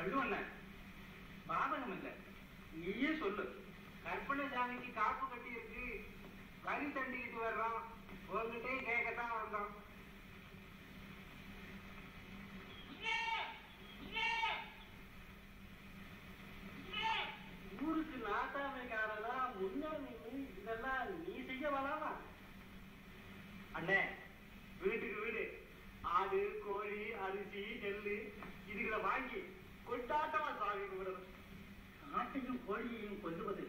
பள்ளுவண்ண பாதகம் இல்ல, நீயே சொல்லு. கற்பனை சாமிக்கு காப்பு கட்டி இருக்கு, வரி தண்டிக்கிட்டு வர்றோம், உங்ககிட்டே கேட்கத்தான் வந்தோம். ஊருக்கு நாட்டாமைக்காரதா முன்னாள் நின்று இதெல்லாம் நீ செய்ய வேணாமா? அண்ணே, வீட்டுக்கு வீடு ஆடு கோழி அரிசி நெல்லு இதுகளை வாங்கி கொண்டாட்டமா சாமி கும்பிடணும். ஆட்டையும் கோழியையும் கொல்லுவது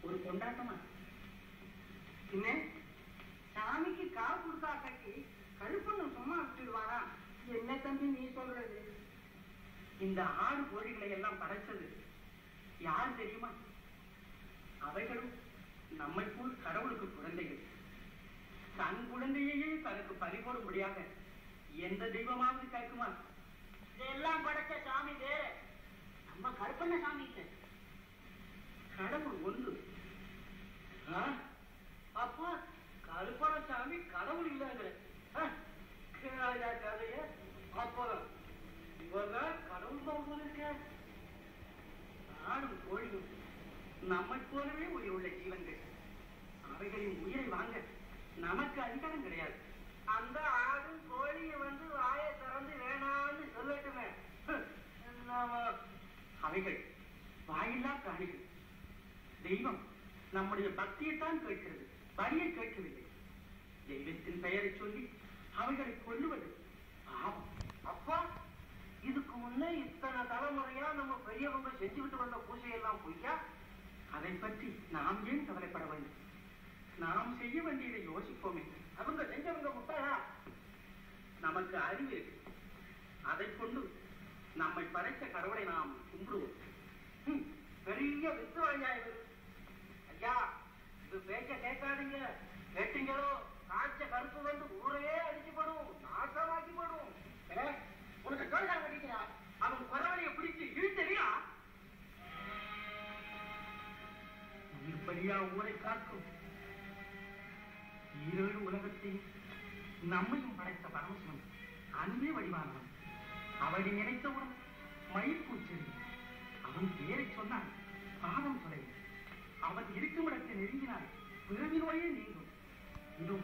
ஒரு கொண்டாட்டமா? என்ன சாமிக்கு காவு கொடுத்தா கட்டி கழுப்பண்ண சும்மா விட்டுடுவாரா? என்ன தம்பி நீ சொல்றது? இந்த ஆடு கோழிகளை எல்லாம் படைச்சது யார் தெரியுமா? அவைகளும் நம்மை போல் கடவுளுக்கு குழந்தைகள். தன் குழந்தையே தனக்கு பறிபோடும்படியாக எந்த தெய்வமாவது கேட்குமா? இதெல்லாம் படைச்ச சாமி வேற, நம்ம கருப்பண்ண சாமி கடவுள் ஒன்று. அப்போ கருப்பண்ண சாமி கடவுள் இல்லைங்கிற கதைய அப்பதான் இவர்தான் கடவுள் போக. ஆடும் கோழியும் நம்மை போலவே உயிர் உள்ள ஜீவன்கள். அவைகளின் உயிரை வாங்க நமக்கு அதிகாரம் கிடையாது. அந்த ஆடும் கோழியை வந்து வாயை திறந்து வேணான்னு சொல்லட்டுமே. அவைகள் வாயில்லா பிராணிகள். தெய்வம் நம்முடைய பக்தியைத்தான் கேட்கிறது, வரியை கேட்கவில்லை. தெய்வத்தின் பெயரை சொல்லி அவைகளை கொல்லுவது பாவம். அப்பா, இதுக்கு முன்னே இத்தனை தலைமுறையா நம்ம பெரியவங்க செஞ்சுக்கிட்டு வந்த பூஜையெல்லாம் பொய்யா? அதை பற்றி நாம் ஏன் கவலைப்பட வேண்டும்? நாம் செய்ய வேண்டியதை யோசிப்போமே. அவங்க செஞ்சவங்க முட்டாளா? நமக்கு அறிவு இருக்கு, அதை கொண்டு நம்மை படைத்த கடவுளை நாம் கும்பிடுவோம். பெரிய வித்துவாயா இது? ஐயா, இது பேச்ச கேட்காதீங்க. கேட்டீங்களோ காய்ச்ச கருப்பு வந்து ஊரையே அடிச்சு போடும், நாசமாக்கி போடும். உனக்கு தோல்தான் கட்டிக்கிறா, அவன் குறவனையை பிடிச்சு இழுத்தறியா? இப்படியா ஊரை காக்கும்? ஈரேழு உலகத்தையும் நம்மையும் படைத்த பரமசிவன் அன்பே வடிவானவன். அவனை நினைத்தவுடன் மயிர்கூச்செறி. அவன் பேரை சொன்னான், பாவம் தொலையும். அவன் இருக்கும் இடத்தை நெருங்கினால் பிறவி நோயே நீங்கும். இதோ